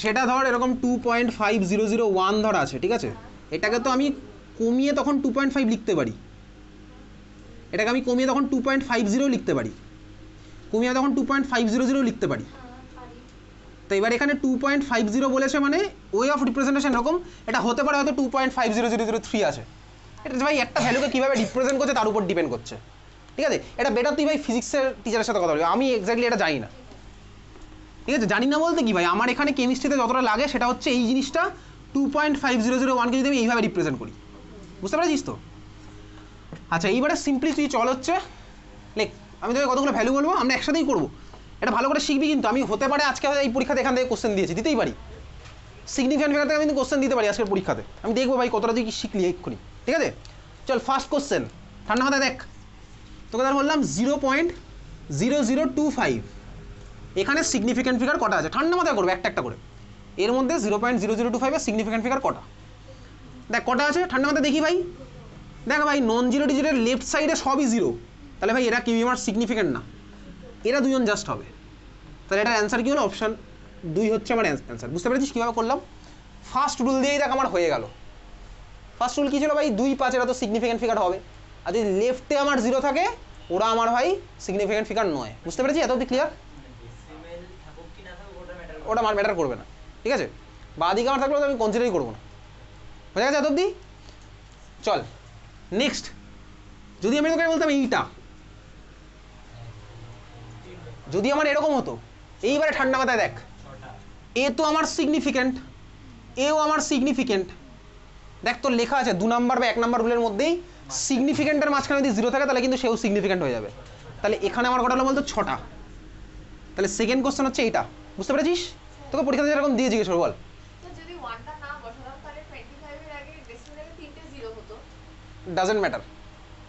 সেটা ধর এরকম 2.5001 ধর আছে, ঠিক আছে? এটাকে তো আমি কমিয়ে তখন 2.5 লিখতে পারি, এটাকে আমি কমিয়ে তখন 2.50 লিখতে পারি, কমিয়ে তখন 2.500 লিখতে পারি। তো এবার এখানে 2.50 বলেছে মানে ওয়ে অফ রিপ্রেজেন্টেশন এরকম, এটা হতে পারে হয়তো 2.50003 আছে। এটা ভাই একটা ভ্যালুকে কীভাবে রিপ্রেজেন্ট করছে তার উপর ডিপেন্ড করছে, ঠিক আছে? এটা বেটার তুই ভাই ফিজিক্সের টিচারের সাথে কথা বলবি, আমি এক্স্যাক্টলি এটা জানি না, ঠিক আছে? জানি না বলতে কি ভাই, আমার এখানে কেমিস্ট্রিতে যতটা লাগে সেটা হচ্ছে এই জিনিসটা 2.5001কে যদি আমি এইভাবে রিপ্রেজেন্ট করি, বুঝতে পারছিস তো? আচ্ছা এইবারে সিম্পলি তুই চল হচ্ছে লেখ, আমি তোকে কতগুলো ভ্যালু বলবো, আমরা একসাথেই করবো, এটা ভালো করে শিখবি। কিন্তু আমি হতে পারে আজকে এই পরীক্ষাতে এখান থেকে কোশ্চেন দিয়েছি, দিতেই পারি, সিগনিফিক্যান্ট ফিগার থেকে আমি কিন্তু কোশ্চেন দিতে পারি আজকের পরীক্ষাতে, আমি দেখবো ভাই কতটা তুই কি শিখলি এক্ষুনি, ঠিক আছে? চল ফার্স্ট কোশ্চেন, ঠান্ডা মাথায় দেখ, তোকে ধর বললাম 0.0025, এখানে সিগনিফিক্যান্ট ফিগার কটা আছে? ঠান্ডা মাথায় করবে একটা একটা করে, এর মধ্যে 0.0025 এর সিগনিফিক্যান্ট ফিগার কটা, দেখ কটা আছে ঠান্ডা মাথায় দেখি ভাই। দেখ ভাই নন জিরো ডিজিটের লেফট সাইডে সবই জিরো, তাহলে ভাই এরা কিউ আমার সিগনিফিক্যান্ট না, এরা দুজন জাস্ট হবে, তাহলে এটার অ্যান্সার কী হলো? অপশান 2 হচ্ছে আমার অ্যান্সার। বুঝতে পেরেছিস কীভাবে করলাম? ফার্স্ট রুল দিয়েই দেখ আমার হয়ে গেল। ফার্স্ট রুল কী ছিল ভাই? 2, 5 এরা তো সিগনিফিক্যান্ট ফিগার হবে, আর যদি লেফটে আমার জিরো থাকে ওরা আমার ভাই সিগনিফিক্যান্ট ফিগার নয়। বুঝতে পেরেছি? এত অবধি ক্লিয়ার? ওটা আমার ম্যাটার করবে না, ঠিক আছে? বাঁ দিকে আমার থাকলে তো আমি কনসিডারই করবো না, বোঝা গেছে এত অবধি? চল নেক্সট, যদি আমি তোকে বলতাম এইটা, যদি আমার এরকম হতো, এইবারে ঠান্ডা মাথায় দেখ, এ তো আমার সিগনিফিক্যান্ট, এও আমার সিগনিফিক্যান্ট, দেখ তোর লেখা আছে 2 নাম্বার বা 1 নাম্বার রুলের মধ্যেই সিগনিফিক্যান্টের মাঝখানে যদি জিরো থাকে তাহলে কিন্তু সেও সিগনিফিক্যান্ট হয়ে যাবে। তাহলে এখানে আমার কটা হলো বলতো? 6টা। তাহলে সেকেন্ড কোশ্চেন হচ্ছে এইটা, বুঝতে পেরেছিস? তোকে পরীক্ষাতে যেরকম দিয়ে জিজ্ঞেস করবো বল। যদি 1টা না বসাতাম তাহলে 25 এর আগে ডেসিমেলে 3টে জিরো হতো। ডাজন্ট ম্যাটার,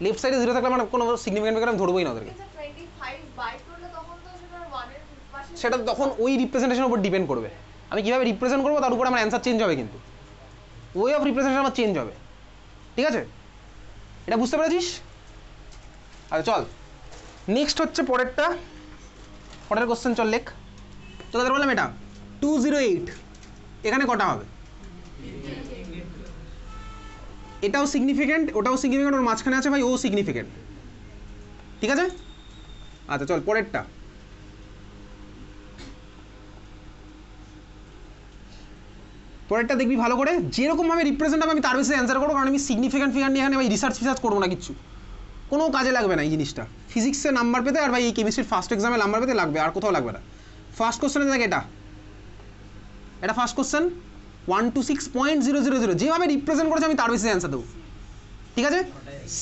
লেফট সাইডে জিরো থাকলে আমার কোনো সিগনিফিক্যান্ট ফিগার আমি ধরবোই না ওদেরকে। 25 বাই করলে তখন তো সেটা 1 এর পাশে, সেটা তখন ওই রিপ্রেজেন্টেশনের উপর ডিপেন্ড করবে, আমি কীভাবে রিপ্রেজেন্ট করবো তার উপর আমার অ্যান্সার চেঞ্জ হবে, কিন্তু ওয়ে অফ রিপ্রেজেন্টেশন আমার চেঞ্জ হবে, ঠিক আছে? এটা বুঝতে পেরেছিস? আচ্ছা চল নেক্সট হচ্ছে পরেরটা, পরের কোশ্চেন চল লেখ। তোদের বললাম এটা 208, এখানে কটা হবে? এটাও সিগনিফিক্যান্ট, ওটাও সিগনিফিক্যান্ট, ওর মাঝখানে আছে ভাই ও সিগনিফিক্যান্ট, ঠিক আছে? আচ্ছা চল পরেরটা, পরেরটা দেখবি ভালো করে, যেরকমভাবে রিপ্রেজেন্ট হবে আমি তার বেশি অ্যান্সার করবো, কারণ আমি সিগনিফিক্যান্ট ফিগার নিয়ে এখানে ভাই রিসার্চ করবো না, কিচ্ছু কোনো কাজে লাগবে না এই জিনিসটা, ফিজিক্সে নাম্বার পেতে আর ভাই এই কেমিস্ট্রির ফার্স্ট এক্সামে নাম্বার পেতে লাগবে, আর কোথাও লাগবে না। ফার্স্ট কোশ্চেনে দেখ এটা ফার্স্ট কোশ্চেন 126.000, যেভাবে রিপ্রেজেন্ট করেছে আমি তার বেশি অ্যান্সার দেবো, ঠিক আছে?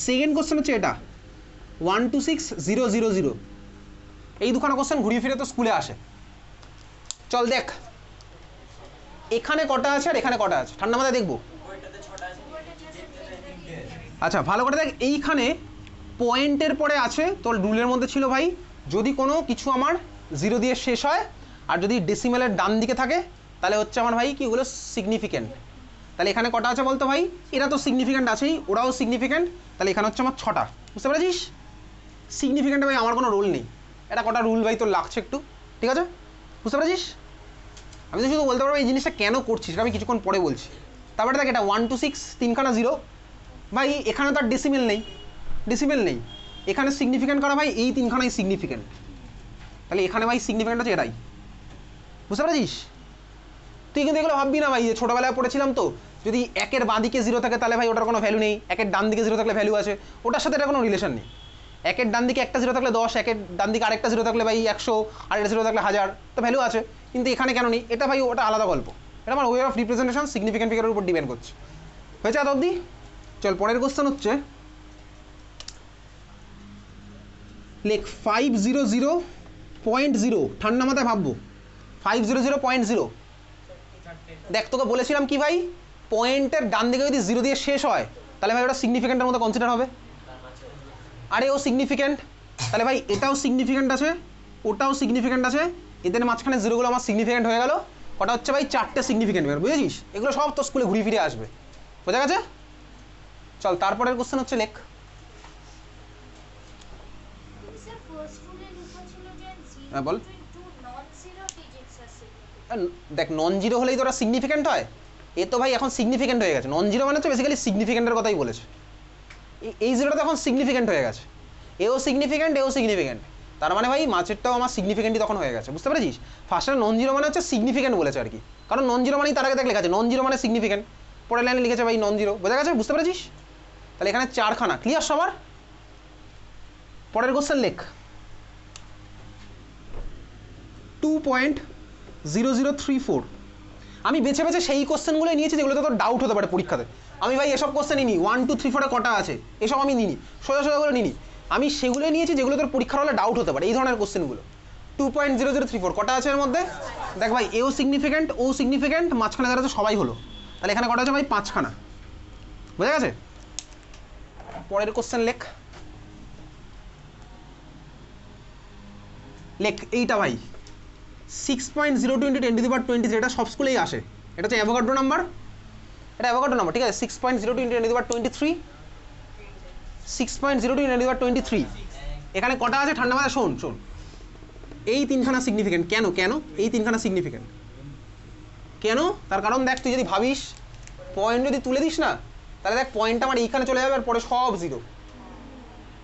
সেকেন্ড কোশ্চেন হচ্ছে এটা 126.000, এই দুখানা কোশ্চেন ঘুরিয়ে ফিরে তো স্কুলে আসে। চল দেখ এখানে কটা আছে আর এখানে কটা আছে, ঠান্ডা মাথায় দেখবো। আচ্ছা ভালো করে দেখ, এইখানে পয়েন্টের পরে আছে তোর রুলের মধ্যে ছিল ভাই, যদি কোনো কিছু আমার জিরো দিয়ে শেষ হয় আর যদি ডেসিমেলের ডান দিকে থাকে তাহলে হচ্ছে আমার ভাই কি ওগুলো সিগনিফিক্যান্ট। তাহলে এখানে কটা আছে বলতো ভাই? এরা তো সিগনিফিক্যান্ট আছেই, ওরাও সিগনিফিক্যান্ট, তাহলে এখানে হচ্ছে আমার 6টা। বুঝতে পেরেছিস? সিগনিফিক্যান্টে ভাই আমার কোনো রোল নেই, এটা কটা রুল ভাই তোর লাগছে একটু, ঠিক আছে? বুঝতে পেরেছিস? আমি তো শুধু বলতে পারবো এই জিনিসটা কেন করছিস, আমি কিছুক্ষণ পরে বলছি। তারপরে দেখ এটা 126, 3খানা জিরো, ভাই এখানে তো আর ডেসিমেল নেই, এখানে সিগনিফিক্যান্ট করা ভাই এই 3খানাই সিগনিফিক্যান্ট, তাহলে এখানে ভাই সিগনিফিক্যান্ট আছে এটাই। বুঝতে পেরেছিস? তুই কিন্তু এগুলো ভাববি না ভাই, যে ছোটোবেলায় পড়েছিলাম তো, যদি 1-এর বাঁ দিকে জিরো থাকে তাহলে ভাই ওটার কোনো ভ্যালু নেই, 1-এর ডান দিকে জিরো থাকলে ভ্যালু আছে, ওটার সাথে এটা কোনো রিলেশন নেই। 1-এর ডান দিকে একটা জিরো থাকলে 10, 1-এর ডান দিকে আরেকটা জিরো থাকলে ভাই 100, আরেকটা জিরো থাকলে 1000, তো ভ্যালু আছে, কিন্তু এখানে কেন নেই? এটা ভাই ওটা আলাদা গল্প, এটা আমার ওয়ে অফ রিপ্রেজেন্টেশন সিগনিফিক্যান্ট ফিগারের উপর ডিপেন্ড করছে। হয়েছে এত অবধি? চল পরের কোশ্চেন হচ্ছে লেখ 500.0, ঠান্ডা মাথায় ভাববো 500.0। দেখ তোকে বলেছিলাম কি ভাই, পয়েন্টের ডান দিকে যদি জিরো দিয়ে শেষ হয় তাহলে ভাই ওটা সিগনিফিক্যান্টের মতো কনসিডার হবে, আরে ও সিগনিফিক্যান্ট, তাহলে ভাই এটাও সিগনিফিক্যান্ট আছে, ওটাও সিগনিফিক্যান্ট আছে, এদের মাঝখানে জিরোগুলো আমার সিগনিফিক্যান্ট হয়ে গেল, কটা হচ্ছে ভাই? 4টে সিগনিফিক্যান্ট ফিগার, বুঝেছিস? এগুলো সব তো স্কুলে ঘুরে ফিরে আসবে, বোঝা গেছে? চল তারপরের কোশ্চেন হচ্ছে লেখ। হ্যাঁ বল। দেখ নন জিরো হলেই তো ওরা সিগনিফিক্যান্ট হয়, এ তো ভাই এখন সিগনিফিক্যান্ট হয়ে গেছে। নন জিরো মানে হচ্ছে বেসিক্যালি সিগনিফিক্যান্টের কথাই বলেছে। এই জিরোটা তো এখন সিগনিফিক্যান্ট হয়ে গেছে, এও সিগনিফিক্যান্ট এও সিগনিফিক্যান্ট, তার মানে ভাই মাঝেরটাও আমার সিগনিফিক্যান্টই তখন হয়ে গেছে, বুঝতে পেরেছিস? ফার্স্টে নন জিরো মানে হচ্ছে সিগনিফিক্যান্ট বলেছে আর কি, কারণ নন জিরো মানেই তার আগে দেখ লেখা আছে নন জিরো মানে সিগনিফিক্যান্ট, পরের লাইনে লিখেছে ভাই নন জিরো, বোঝা গেছে? বুঝতে পেরেছিস? তাহলে এখানে চারখানা ক্লিয়ার সবার। পরের কোশ্চেন লেখ 2.0034। আমি বেছে বেছে সেই কোশ্চেনগুলোই নিয়েছি যেগুলোতে তোর ডাউট হতে পারে পরীক্ষাতে। আমি ভাই এসব কোশ্চেনই নিই 1 2 3 4 কটা আছে এসব আমি নিই, সোজা সোজাগুলো নিই, আমি সেগুলোই নিয়েছি যেগুলো তোর পরীক্ষার হলে ডাউট হতে পারে, এই ধরনের কোশ্চেনগুলো। 2.0034 কটা আছে এর মধ্যে? দেখ ভাই এও সিগনিফিক্যান্ট ও সিগনিফিক্যান্ট, মাঝখানে যারা আছে সবাই হলো, তাহলে এখানে কটা আছে ভাই? 5খানা, বোঝা গেছে? পরের কোশ্চেন লেখ এইটা ভাই 6.02 × 10⁻23, এটা সব স্কুলেই আসে, এটা হচ্ছে অ্যাভোগাড্রো নাম্বার, এটা অ্যাভোগাড্রো নাম্বার, ঠিক আছে? 6.02 × 10⁻23, 6.02 × 10⁻23, এখানে কটা আছে ঠান্ডা মাথায় শোন শোন, এই তিনখানা সিগনিফিক্যান্ট। কেন কেন এই তিনখানা সিগনিফিক্যান্ট কেন? তার কারণ দেখ তুই যদি ভাবিস পয়েন্ট যদি তুলে দিস না, তাহলে দেখ পয়েন্টটা আমার এইখানে চলে যাবে আর পরে সব জিরো,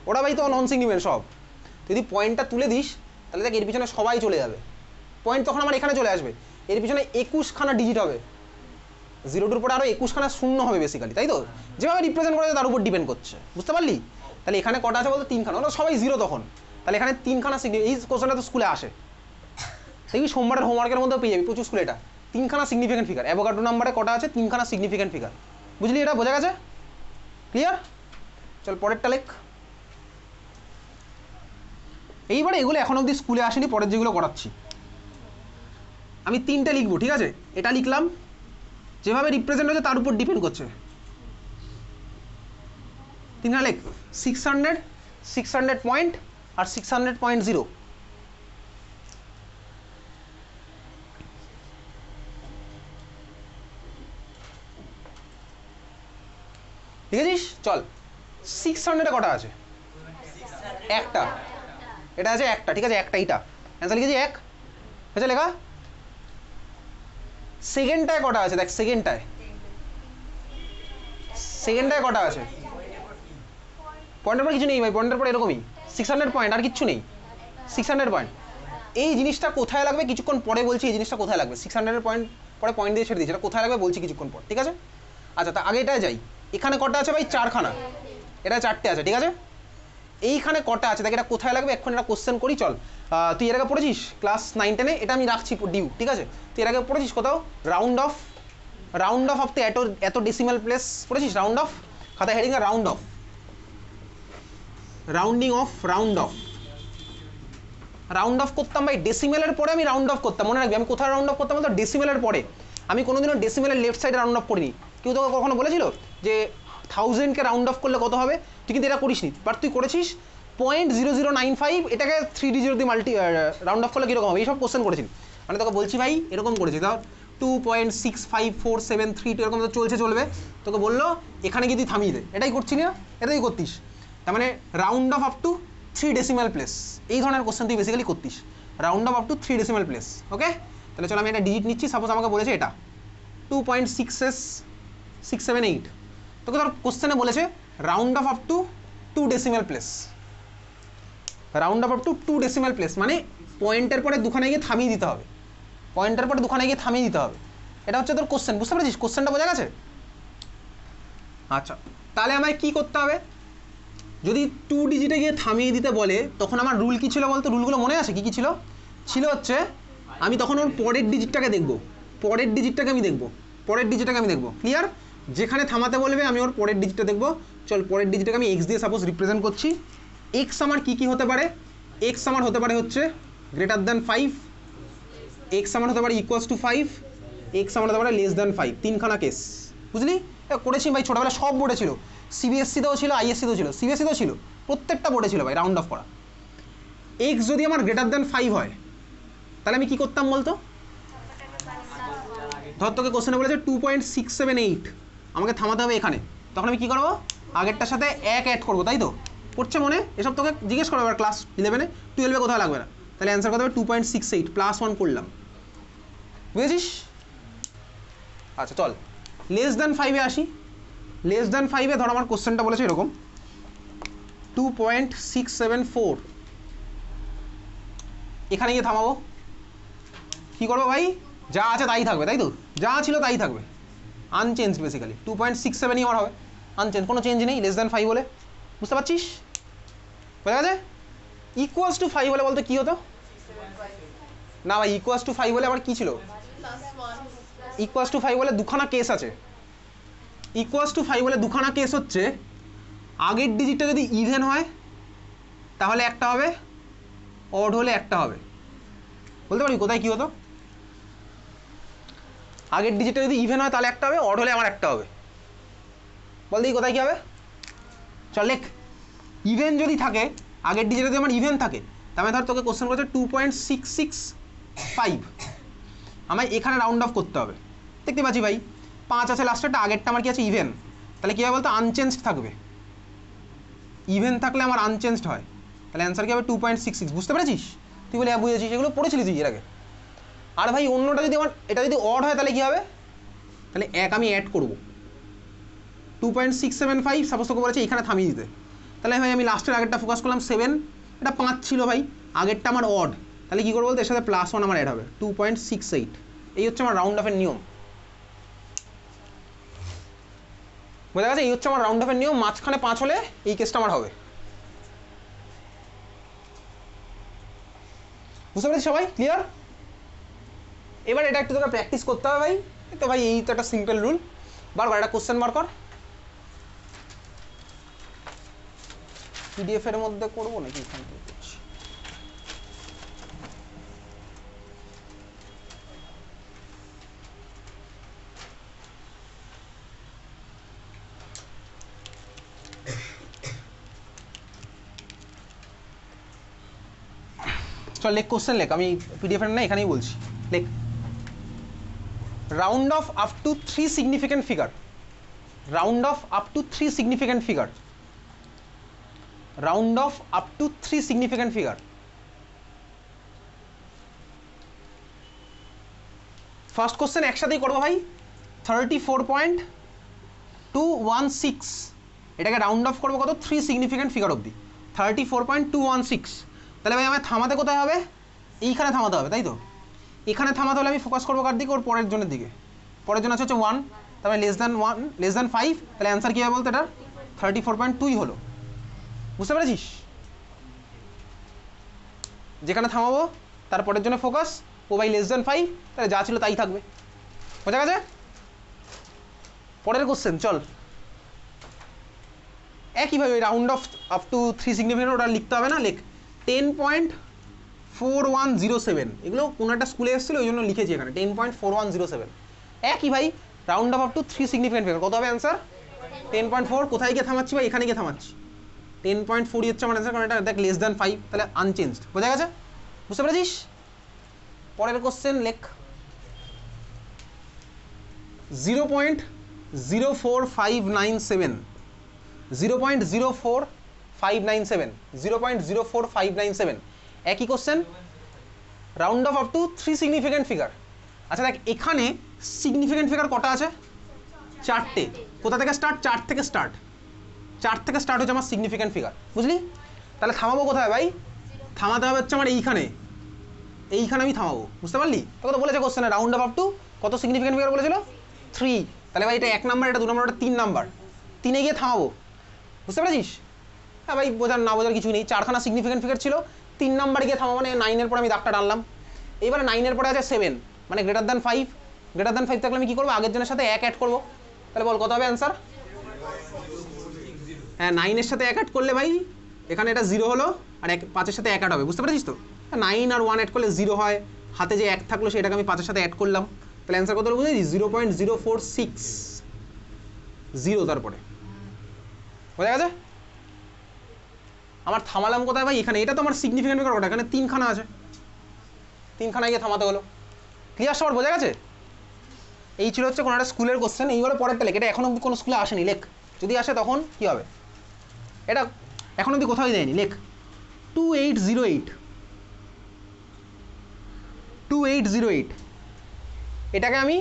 ওটা ভাই তো নন সিগনিফিক্যান্ট সব। যদি পয়েন্টটা তুলে দিস তাহলে দেখ এর পিছনে সবাই চলে যাবে, পয়েন্ট তখন আমার এখানে চলে আসবে, এর পিছনে 21খানা ডিজিট হবে, 0 পরে আরও 21খানা শূন্য হবে বেসিক্যালি, তাই তো? যেভাবে রিপ্রেজেন্ট করা যায় তার উপর ডিপেন্ড করছে, বুঝতে পারলি? তাহলে এখানে কটা আছে বলতো? 3খানা, ওটা সবাই জিরো তখন, তাহলে এখানে 3খানা এই কোশ্চেনটা তো স্কুলে আসে, দেখবি সোমবারের হোমওয়ার্কের মধ্যেও পেয়ে যাবি প্রচুর স্কুলে, এটা 3খানা সিগনিফিক্যান্ট ফিগার, অ্যাভোগাড্রো নাম্বারে কটা আছে? 3খানা সিগনিফিক্যান্ট ফিগার, বুঝলি? এটা বোঝা গেছে? ক্লিয়ার? চল পরেরটা লেখ। এইবারে এগুলো এখন অবধি স্কুলে আসেনি, পরের যেগুলো করাচ্ছি আমি 3টে লিখবো, ঠিক আছে? এটা লিখলাম, যেভাবে রিপ্রেজেন্ট হচ্ছে তার উপর ডিপেন্ড করছে। 3খানা লেখ 600, 600 পয়েন্ট আর 600.0। ঠিক আছে? চল 600 কটা আছে? একটা, এটা আছে একটা, ঠিক আছে? একটা, এইটা অ্যান্সার লিখেছি 1, হয়েছে লেখা। সেকেন্ডটায় কটা আছে? দেখ সেকেন্ডটায় কটা আছে? পয়েন্টের পর কিছু নেই ভাই, পয়েন্টের পর এরকমই 600 পয়েন্ট, আর কিচ্ছু নেই। 600 পয়েন্ট, এই জিনিসটা কোথায় লাগবে কিছুক্ষণ পরে বলছি, এই জিনিসটা কোথায় লাগবে। 600 পয়েন্ট পরে পয়েন্ট দিয়ে ছেড়ে দিয়েছি, এটা কোথায় লাগবে বলছি কিছুক্ষণ পর, ঠিক আছে? আচ্ছা, তা আগে এটাই যাই, এখানে কটা আছে ভাই? 4খানা, এটা 4টে আছে, ঠিক আছে? এইখানে কটা আছে দেখ, এটা কোথায় লাগবে এখন এটা কোশ্চেন করি। চল তুই এর আগে পড়েছিস ক্লাস 9-10-এ, এটা আমি রাখছি ডিউ, ঠিক আছে? তুই এর আগে পড়েছিস কোথাও রাউন্ড অফ অফ তো এত ডেসিমাল প্লেস পড়েছিস? রাউন্ড অফ খাতা heading A round of, rounding of, round of করতাম ভাই ডেসিমেলের পরে, আমি রাউন্ড অফ করতাম, মনে রাখবি আমি কোথায় রাউন্ড অফ করতাম বলতো? ডেসিমেলের পরে। আমি কোনোদিনও ডেসিমেলের লেফট সাইডে রাউন্ড অফ করিনি। কেউ তোকে কখনো বলেছিল যে 1000কে রাউন্ড অফ করলে কত হবে? তুই কিন্তু এটা করিসনি, বাট তুই করেছিস 0.0095, এটাকে 3 ডিজিট দিয়ে রাউন্ড অফ করলে কীরকম হবে, এইসব কোশ্চেন করেছিস। মানে তোকে বলছি ভাই এরকম করেছি, ধর 2.65472 এরকম তো চলবে, তোকে বললো এখানে গিয়ে তুই থামিয়ে দে, এটাই করছিস না? এটাই করতিস, তার মানে round off up to 3 decimal place, এই ধরনের কোশ্চেন তুই বেসিক্যালি করতিস, round off up to 3 decimal place. Okay, তাহলে চলো আমি একটা ডিজিট নিচ্ছি, সাপোজ আমাকে বলেছে এটা 2.67678, তোকে ধর কোশ্চেনে বলেছে round off up two 2 decimal place, round off up two 2 decimal place, মানে পয়েন্টের পরে দুখানে গিয়ে থামিয়ে দিতে হবে, পয়েন্টের পরে দুখানে গিয়ে থামিয়ে দিতে হবে, এটা হচ্ছে তোর কোশ্চেন, বুঝতে পেরেছিস? কোশ্চেনটা বোঝা গেছে? আচ্ছা, তাহলে আমায় কি করতে হবে? যদি 2 ডিজিটে গিয়ে থামিয়ে দিতে বলে তখন আমার রুল কি ছিল বলতো? রুলগুলো মনে আছে কি কি ছিল? হচ্ছে আমি তখন ওর পরের ডিজিটটাকে দেখব, পরের ডিজিটটাকে আমি দেখব, ক্লিয়ার? যেখানে থামাতে বলবে আমি ওর পরের ডিজিটটা দেখব। চল পরের ডিজিটটাকে আমি এক্স দিয়ে সাপোজ রিপ্রেজেন্ট করছি। এক্স আমার কি হতে পারে? এক্স আমার হতে পারে হচ্ছে গ্রেটার দ্যান 5, এক্স আমার হতে পারে ইকুয়ালস টু 5, এক্স আমার হতে পারে লেস দ্যান 5, 3খানা কেস, বুঝলি? করেছি ভাই, ছোটোবেলা সব বোর্ডে ছিল, সিবিএসসিতেও ছিল, আইএসসিতেও ছিল, সিবিএসসিতেও ছিল, প্রত্যেকটা বোর্ডে ছিল ভাই রাউন্ড অফ করা। এক্স যদি আমার গ্রেটার দ্যান 5 হয় তাহলে আমি কি করতাম বলতো? ধর তোকে কোশ্চেনে বলেছে 2.678, আমাকে থামাতে হবে এখানে, তখন আমি কি করবো? আগেরটার সাথে 1 অ্যাড করবো, তাই তো? পড়ছে মনে? এসব তোকে জিজ্ঞেস করবো এবার ক্লাস 11-এ, 12-এ কোথাও লাগবে না, তাহলে অ্যান্সার কত হবে? 2.68 +1 করলাম, বুঝেছিস? আচ্ছা চল লেস দ্যান 5-এ আসি। লেস দ্যান 5-এ ধর আমার কোশ্চেনটা বলেছে এরকম 2.674, এখানে গিয়ে থামাবো। কি করবো ভাই? যা আছে তাই থাকবে, তাই তো? যা ছিল তাই থাকবে, আনচেঞ্জ বেসিক্যালি 2.67ই আমার হবে, আনচেঞ্জ, কোনো চেঞ্জ নেই লেস দ্যান 5 বলে। বুঝতে পারছিস? বোঝা গেছে? ইকুয়ালস টু 5 বলে বলতে কি হতো? না ভাই, ইকুয়ালস টু 5 বলে আবার কি ছিল? ইকুয়ালস টু 5 বলে দুখানা কেস আছে। ইকুয়ালস টু 5 বলে দুখানা কেস হচ্ছে, আগের ডিজিটটা যদি ইভেন হয় তাহলে একটা হবে, অড হলে একটা হবে। বলতে পারবি কোথায় কি হতো? আগের ডিজিটটা যদি ইভেন হয় তাহলে একটা হবে, অড হলে আমার একটা হবে। বল দেখি কোথায় কি হবে? চল লেখ। ইভেন যদি থাকে, আগের ডিজিটে যদি আমার ইভেন থাকে, তাহলে ধর তোকে কোশ্চেন করেছে 2.665, আমায় এখানে রাউন্ড অফ করতে হবে। দেখতে পাচ্ছি ভাই 5 আছে লাস্টেরটা, আগেরটা আমার কি আছে? ইভেন। তাহলে কী হবে বলতো? আনচেঞ্জড থাকবে। ইভেন থাকলে আমার আনচেঞ্জড হয়, তাহলে অ্যান্সার কী হবে? 2.66। বুঝতে পেরেছিস? তুই বলে বুঝেছিস, এগুলো পড়েছিলি তুই এর আগে। আর ভাই অন্যটা যদি আমার, এটা যদি অড হয় তাহলে কী হবে? তাহলে এক আমি অ্যাড করবো, 2.675 সাপোজ তোকে বলেছে এখানে থামিয়ে দিতে। তাহলে ভাই আমি লাস্টের আগেরটা ফোকাস করলাম 7, এটা 5 ছিল ভাই, আগেরটা আমার অড, তাহলে কী করবো বলতে? এর সাথে +1 আমার অ্যাড হবে, 2.68। এই হচ্ছে আমার রাউন্ড অফের নিয়ম। বোঝা গেছে? এই হচ্ছে আমার রাউন্ড অফের নিয়ম। মাঝখানে 5 হলে এই কেসটা আমার হবে। বুঝতে পেরেছি সবাই? ক্লিয়ার? এবার এটা একটু তোকে প্র্যাকটিস করতে হবে ভাই। তো ভাই এই তো একটা সিম্পল রুল। বারবার একটা কোশ্চেন বার কর, পিডিএফ এর মধ্যে করবো নাকি এখান থেকে করছি? চল লেখ, কোশ্চেন লেখ, আমি পিডিএফ এর না এখানেই বলছি, লেখ। Round off up to 3 significant figure. Round off up to 3 significant figure. Round off up to 3 significant figure. First question একসাথেই করবো ভাই। 34.216, এটাকে রাউন্ড অফ করবো কত? 3 সিগনিফিক্যান্ট ফিগার অবধি, 34.216। তাহলে ভাই আমার থামাতে কোথায় হবে? এইখানে থামাতে হবে, তাই তো? এখানে থামাতে হলে আমি ফোকাস করবো কার দিকে? ওর পরের জনের দিকে। পরের জন আছে হচ্ছে 1, তারপরে লেস দ্যান 1, লেস দ্যান 5, তাহলে অ্যান্সার কী হবে বলতে? এটা 34.2ই হলো। বুঝতে পেরেছিস? যেখানে থামাবো তার পরের জন্য ফোকাস, ও ভাই লেস দ্যান 5, তাহলে যা ছিল তাই থাকবে। বোঝা গেছে? পরের কোশ্চেন চল। একইভাবে round off up to 3 significant, ওটা লিখতে হবে না, লেখ 10.4107। এগুলো কোনো একটা স্কুলে এসেছিলো ওই জন্য লিখেছি এখানে 10.4107। একই ভাই, round off up to 3 significant figure, কত হবে অ্যান্সার? 10.4। কোথায় গিয়ে থামাচ্ছি ভাই? এখানে গিয়ে থামাচ্ছি, 10.4 হচ্ছে আমার অ্যান্সার, কারণ এটা দেখ লেস দ্যান 5, তাহলে আনচেঞ্জড। বোঝা গেছে? বুঝতে পেরেছিস? পরের কোশ্চেন লেখ। 0.04597, 0.04597, 0.04597, একই question. Round off up to 3 significant figure. আচ্ছা দেখ, এখানে সিগনিফিক্যান্ট ফিগার কটা আছে? 4টে। কোথা থেকে স্টার্ট? 4 থেকে স্টার্ট। 4 থেকে স্টার্ট হচ্ছে আমার সিগনিফিক্যান্ট ফিগার। বুঝলি? তাহলে থামাবো কোথায় ভাই? থামাতে হবে হচ্ছে আমার এইখানে, এইখানে আমি থামাবো। বুঝতে পারলি? তোকে তো বলেছে কোশ্চেনে রাউন্ড অফ আপ টু কত সিগনিফিক্যান্ট ফিগার বলেছিল? 3। তাহলে ভাই এটা 1 নাম্বার, এটা 2 নাম্বার, এটা 3 নাম্বার, 3-এ গিয়ে থামাবো। বুঝতে পেরেছিস? হ্যাঁ ভাই, বোঝার না বোঝার কিছু নেই। 4খানা সিগনিফিক্যান্ট ফিগার ছিল, 3 নাম্বারে গিয়ে থামাবো, মানে 9-এর পরে আমি দাগটা টানলাম। এইবারে 9-এর পরে আছে 7, মানে গ্রেটার দ্যান 5। গ্রেটার দ্যান 5 থাকলে আমি কী করবো? আগের জনের সাথে 1 অ্যাড করবো। তাহলে বল কত হবে অ্যান্সার? হ্যাঁ, 9-এর সাথে 1 অ্যাড করলে ভাই এখানে এটা 0 হলো, আর 5-এর সাথে 1 অ্যাড হবে। বুঝতে পেরেছিস তো? 9 আর 1 অ্যাড করলে 0 হয়, হাতে যে 1 থাকলো সেটাকে আমি 5-এর সাথে অ্যাড করলাম, তাহলে অ্যান্সার কত হলো বুঝেছিস? 0.0460 তারপরে। বোঝা গেছে? আমার থামালাম কোথায় ভাই? এখানে। এটা তো আমার সিগনিফিক্যান্ট ফিগার কটা? এখানে 3খানা আছে, 3খানায় গিয়ে থামাতে হলো। ক্লিয়ার সবার? বোঝা গেছে? এই ছিল হচ্ছে কোনো একটা স্কুলের কোশ্চেন। এইবারে পরেরটা লেখ, এটা এখন অব্দি কোনো স্কুলে আসেনি, লেখ। যদি আসে তখন কী হবে? এটা এখন অব্দি কোথাও দেয়নি, লেখ। 2808, এটাকে আমি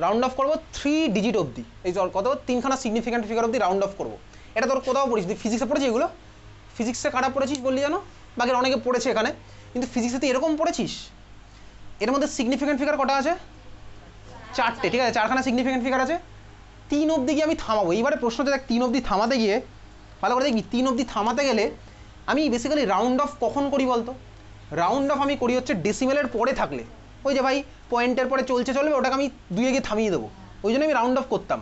রাউন্ড অফ করবো 3 ডিজিট অবধি, এই কত 3খানা সিগনিফিক্যান্ট ফিগার অবধি রাউন্ড অফ করবো। এটা তোর কোথাও পড়িস, তুই ফিজিক্সে পড়েছিস এগুলো? ফিজিক্সে কাটা পড়েছিস বললি জানো, বাকি অনেকে পড়েছে এখানে, কিন্তু ফিজিক্সে তুই এরকম পড়েছিস? এর মধ্যে সিগনিফিক্যান্ট ফিগার কটা আছে? 4টে, ঠিক আছে, 4খানা সিগনিফিক্যান্ট ফিগার আছে। 3 অবধি গিয়ে আমি থামাবো। এইবারে প্রশ্ন হচ্ছে দেখ 3 অবধি থামাতে গিয়ে ভালো করে দেখবি, 3 অবধি থামাতে গেলে আমি বেসিক্যালি রাউন্ড অফ কখন করি বলতো? রাউন্ড অফ আমি করি হচ্ছে ডেসিমেলের পরে থাকলে, ওই যে ভাই পয়েন্টের পরে চলবে ওটাকে আমি 2 গিয়ে থামিয়ে দেবো, ওই জন্য আমি রাউন্ড অফ করতাম।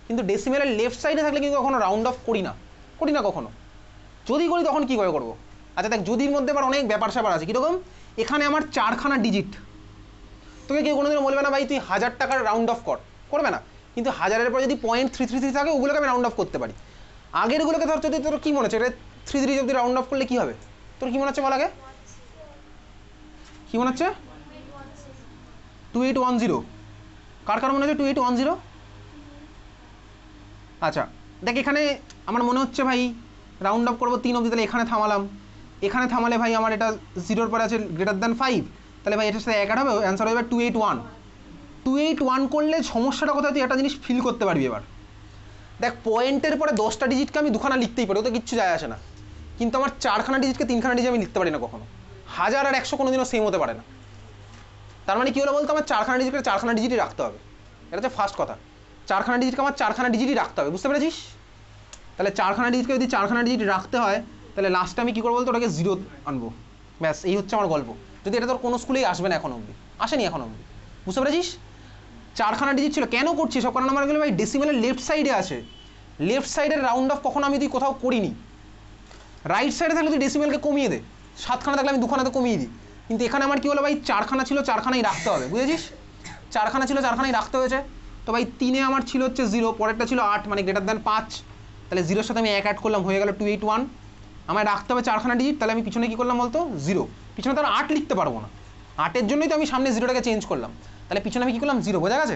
কিন্তু ডেসিমেলের লেফট সাইডে থাকলে কিন্তু কখনো রাউন্ড অফ করি না কখনো। যদি করি তখন কী করে করবো? আচ্ছা দেখ, যদির মধ্যে আবার অনেক ব্যাপার স্যাপার আছে। কীরকম? এখানে আমার 4খানা ডিজিট, তোকে কেউ কোনোদিনও বলবে না ভাই তুই 1000 টাকার রাউন্ড অফ করবে না, কিন্তু 1000-এর পরে যদি 0.333 থাকে ওগুলোকে আমি রাউন্ড অফ করতে পারি। আগেরগুলোকে ধর যদি তোর কী মনে হচ্ছে, এটা 3 অবধি রাউন্ড অফ করলে কী হবে? তোর কী মনে হচ্ছে বল আগে? কী মনে হচ্ছে? 2810। কার মনে হচ্ছে 2810? আচ্ছা দেখ, এখানে আমার মনে হচ্ছে ভাই রাউন্ড অফ করবো 3 অবধি, তাহলে এখানে থামালাম। এখানে থামালে ভাই আমার এটা 0-র পরে আছে >5, তাহলে ভাই এটার সাথে 1 হবে, অ্যান্সার হবে 281। 281 করলে সমস্যাটা কোথায় তুই একটা জিনিস ফিল করতে পারবি। এবার দেখ, পয়েন্টের পরে 10টা ডিজিটকে আমি 2খানা লিখতেই পারি, ওতে কিচ্ছু যায় আসে না, কিন্তু আমার 4খানা ডিজিটকে 3খানা ডিজিট আমি লিখতে পারি না কখনো। 1000 আর 100 কোনোদিনও সেম হতে পারে না। তার মানে কী হলো বলতো, আমার 4খানা ডিজিটকে 4খানা ডিজিটই রাখতে হবে। এটা হচ্ছে ফার্স্ট কথা, 4খানা ডিজিটকে আমার 4খানা ডিজিটই রাখতে হবে, বুঝতে পেরেছিস? তাহলে 4খানা ডিজিটকে যদি 4খানা ডিজিট রাখতে হয়, তাহলে লাস্টে আমি কী করবো বলতো, ওটাকে 0 আনবো, ব্যাস এই হচ্ছে আমার গল্প। যদি এটা তোর কোনো স্কুলেই আসবে না এখন অবধি, আসেনি এখন অবধি, বুঝতে পেরেছিস? 4খানা ডিজিট ছিল, কেন করছি সব? কারণ আমার এগুলো ভাই ডেসিমেলের লেফট সাইডে আছে। লেফট সাইডের রাউন্ড অফ কখনো আমি তুই কোথাও করিনি। রাইট সাইডে থাকলে তুই ডেসিমেলকে কমিয়ে দে, 7খানা থাকলে আমি 2খানাতে কমিয়ে দিই, কিন্তু এখানে আমার কী হলো ভাই, 4খানা ছিল, 4খানাই রাখতে হবে, বুঝেছিস? 4খানা ছিল, 4খানাই রাখতে হয়েছে। তো ভাই 3-এ আমার ছিল হচ্ছে 0, পরেরটা ছিল 8, মানে >5, তাহলে 0-এর সাথে আমি 1 অ্যাড করলাম, হয়ে গেল 281। আমায় রাখতে হবে 4খানা ডিজিট, তাহলে আমি পিছনে কী করলাম বলতো, 0। পিছনে তো আর 8 লিখতে পারবো না, 8-এর জন্যই তো আমি সামনে 0টাকে চেঞ্জ করলাম, তাহলে পিছনে আমি কী করলাম, 0, বোঝা গেছে?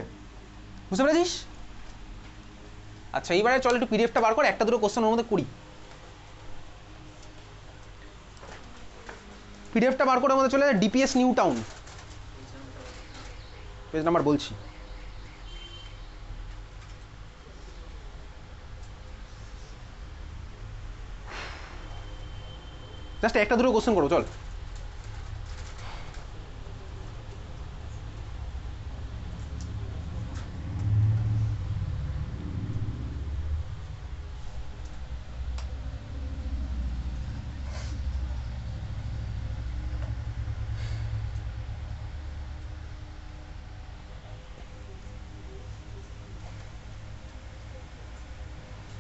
বুঝতে পেরেছিস? আচ্ছা এইবারে চল একটু পিডিএফটা বার কর, 1-2 কোশ্চেন ওর মধ্যে করি। পিডিএফটা বার করে মধ্যে চলে যায় DPS new town, page number বলছি। জাস্ট 1-2 কোশ্চেন করবো, চল।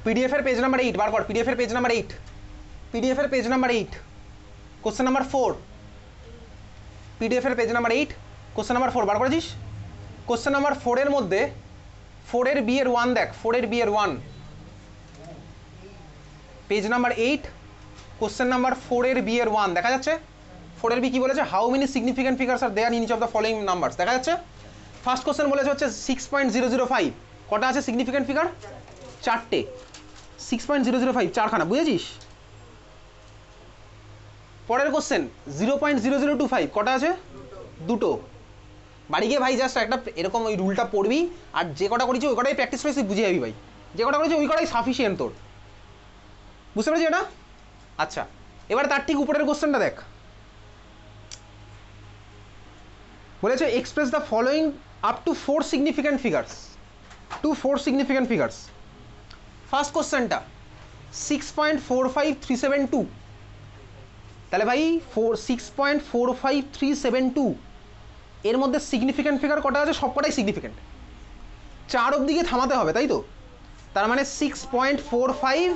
পিডিএফ এর পেজ নাম্বার 8 বার কর, পিডিএফ এর পেজ নাম্বার 8, পিডিএফ এর page number 8, question number 4, PDF এর পেজ নাম্বার 8, কোশ্চেন নাম্বার 4 বার করেছিস? কোশ্চেন নাম্বার 4 এর মধ্যে 4 এর বি এর 1 দেখ, 4 এর বি এর 1, পেজ নাম্বার 8, কোশ্চেন নাম্বার 4 এর বি এর 1 দেখা যাচ্ছে? 4 এর বি কি বলেছে, how many significant figures are there in each of the following numbers, দেখা যাচ্ছে? ফার্স্ট কোশ্চেন বলেছে হচ্ছে 6.005, কটা আছে সিগনিফিক্যান্ট ফিগার? 4টে। 6.005 4খানা, বুঝেছিস? পরের কোশ্চেন 0.0025, কটা আছে? 2টো। বাড়ি গিয়ে ভাই জাস্ট একটা এরকম ওই রুলটা পড়বি, আর যে কটা করেছি ওই কটাই প্র্যাকটিস করেছি, বুঝে যাবি ভাই, যে কটা করেছি ওই কটাই সাফিসিয়েন্ট তোর, বুঝতে পেরেছি এটা? আচ্ছা এবার তার ঠিক উপরের কোশ্চেনটা দেখ, বলেছে express the following up to 4 significant figures, to 4 significant figures. First কোশ্চেনটা 6.45372, তাহলে ভাই 6.45372 এর মধ্যে সিগনিফিক্যান্ট ফিগার কটা আছে? সব কটাই সিগনিফিক্যান্ট, 4 অবধি গিয়ে থামাতে হবে, তাই তো? তার মানে 6.45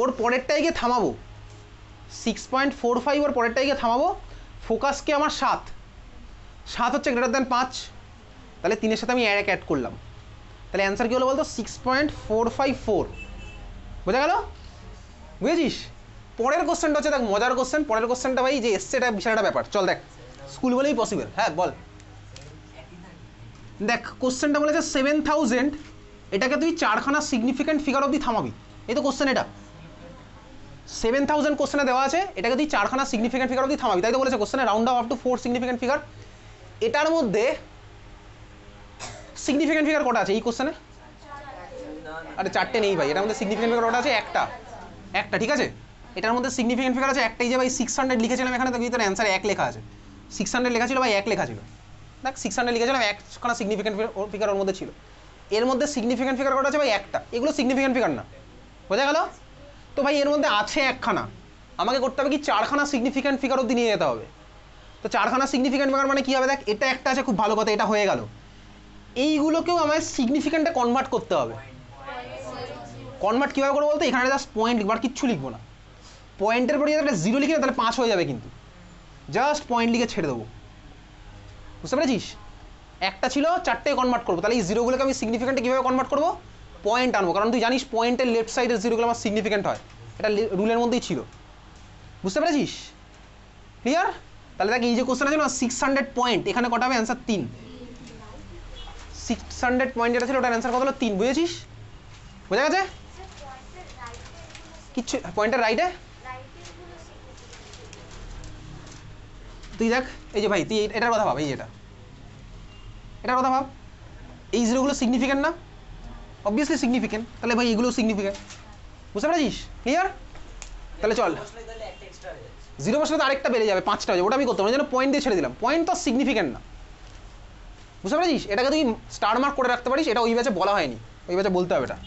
ওর পরেরটাই গিয়ে থামাবো, 6.45 ওর পরেরটাই গিয়ে থামাবো। ফোকাসকে আমার 7 হচ্ছে >5, তাহলে 3-এর সাথে আমি 1 অ্যাড করলাম, তাহলে অ্যান্সার কী হলো বলতো, 6.454, বোঝা গেল? বুঝেছিস? পরের কোশ্চেনটা হচ্ছে দেখ মজার কোশ্চেন, পরের কোশ্চেনটা ভাই যে এসছে এটা বিশাল একটা ব্যাপার, চল দেখ, স্কুল বলেই পসিবল। হ্যাঁ বল, দেখ কোশ্চেনটা বলেছে 7000, এটাকে তুই 4খানা সিগনিফিক্যান্ট ফিগার অবধি থামাবি, এই তো কোশ্চেন, এটা 7000 কোশ্চেনে দেওয়া আছে, এটাকে তুই 4খানা সিগনিফিক্যান্ট ফিগার অবধি থামাবি, তাই তো বলেছে কোশ্চেনে, round up to 4 significant figure. এটার মধ্যে সিগনিফিকেন্ট ফিগার কটা আছে এই কোশ্চেনে? আরে চারটে নেই ভাই, এটার মধ্যে সিগনিফিকেন্ট ফিগার কটা আছে? একটা, ঠিক আছে। এটার মধ্যে সিগনিফিকেন্ট ফিগার আছে একটাই, যে ভাই 600 লিখেছিলাম এখানে, তো ভিতরে অ্যান্সার 1 লেখা আছে। 600 লেখা ছিল ভাই, 1 লেখা ছিল। দেখ 600 লিখেছিলাম, একখানা সিগনিফিকেন্ট ফিগার ওর মধ্যে ছিল। এর মধ্যে সিগনিফিকেন্ট ফিগার কটা আছে ভাই? একটা। এগুলো সিগনিফিকেন্ট ফিগার না, বোঝা গেল? তো ভাই এর মধ্যে আছে একখানা, আমাকে করতে হবে কি 4খানা সিগনিফিকেন্ট ফিগার অব্দি নিয়ে যেতে হবে। তো 4খানা সিগনিফিকেন্ট ফিগার মানে কি হবে? দেখ এটা একটা আছে, খুব ভালো কথা, এটা হয়ে গেল। এইগুলোকেও আমায় সিগনিফিকেন্টে কনভার্ট করতে হবে। কনভার্ট কীভাবে করবো বলতে, এখানে জাস্ট পয়েন্ট লিখবো, আর কিচ্ছু লিখবো না। পয়েন্টের পরে যদি একটা 0 লিখি না, তাহলে 5 হয়ে যাবে, কিন্তু জাস্ট পয়েন্ট লিখে ছেড়ে দেবো। বুঝতে পেরেছিস? একটা ছিল, 4টে কনভার্ট করবো। তাহলে এই জিরোগুলোকে আমি সিগনিফিকেন্টে কীভাবে কনভার্ট করবো? পয়েন্ট আনবো, কারণ তুই জানিস পয়েন্টের লেফট সাইডের জিরোগুলো আমার সিগনিফিকেন্ট হয়, এটা রুলের মধ্যেই ছিল। বুঝতে পেরেছিস? ক্লিয়ার? তাহলে দেখ এই যে কোশ্চেন আছে না, 600 পয়েন্ট, এখানে কটা হবে? অ্যান্সার 3। 600 পয়েন্ট যেটা ছিল ওটার অ্যান্সার কত হলো? 3। বুঝেছিস? বোঝা গেছে? কিচ্ছু পয়েন্টের রাইটে তুই দেখ, এই যে ভাই তুই এটার কথা ভাব, এই যেটা এটার কথা ভাব, এই জিরোগুলো সিগনিফিকেন্ট না? Obviously significant. তাহলে ভাই এগুলো সিগনিফিকেন্ট। বুঝতে পেরেছিস? ক্লিয়ার? তাহলে চল, 0 বসলে তো আরেকটা বেড়ে যাবে, 5টা হয়ে যাবে, ওটা আমি করতে পারি, যেন পয়েন্ট দিয়ে ছেড়ে দিলাম। পয়েন্ট তো সিগনিফিকেন্ট না। বুঝতে পেরেছিস? এটাকে তুই স্টার মার্ক করে রাখতে পারিস, এটা ওই ব্যাচে বলা হয়নি, ওই ব্যাচে বলতে হবে এটা,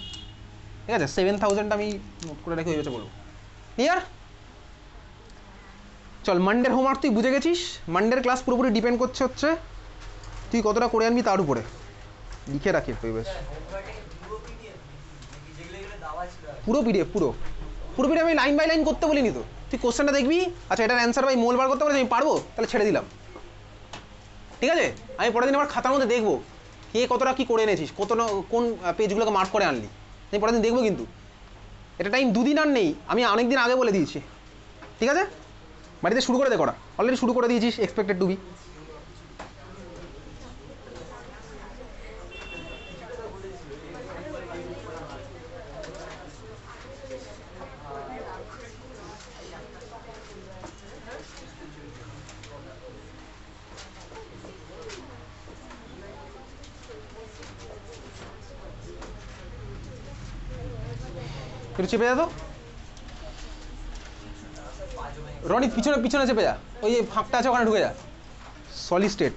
ঠিক আছে? 7000 আমি নোট করে রেখে ওই ব্যাচে বলবো। ক্লিয়ার? চল, মানডের হোমওয়ার্ক তুই বুঝে গেছিস। মানডের ক্লাস পুরোপুরি ডিপেন্ড করছে হচ্ছে তুই কতটা করে আনবি তার উপরে। লিখে রাখি একটু বেশ, পুরো পিডিএফ, পুরো পিডিএফ। আমি লাইন বাই লাইন করতে বলিনি তো, তুই কোশ্চেনটা দেখবি, আচ্ছা এটার অ্যান্সার ভাই মোল বার করতে পারিস, আমি পারবো, তাহলে ছেড়ে দিলাম, ঠিক আছে? আমি পরের দিন আমার খাতার মধ্যে দেখবো কে কতটা কি করে এনেছিস, কোন পেজগুলোকে মার্ক করে আনলি, আমি পরের দিন দেখবো। কিন্তু এটা টাইম 2 দিন আর নেই, আমি অনেক দিন আগে বলে দিয়েছি, ঠিক আছে? বাড়িতে শুরু করে দে করা, অলরেডি শুরু করে দিয়েছিস, এক্সপেক্টেড টু বি। একটু চেপে যা তো রনি, পিছনে চেপে যা, ওই ফাঁকটা আছে ওখানে ঢুকে যা। Solid state.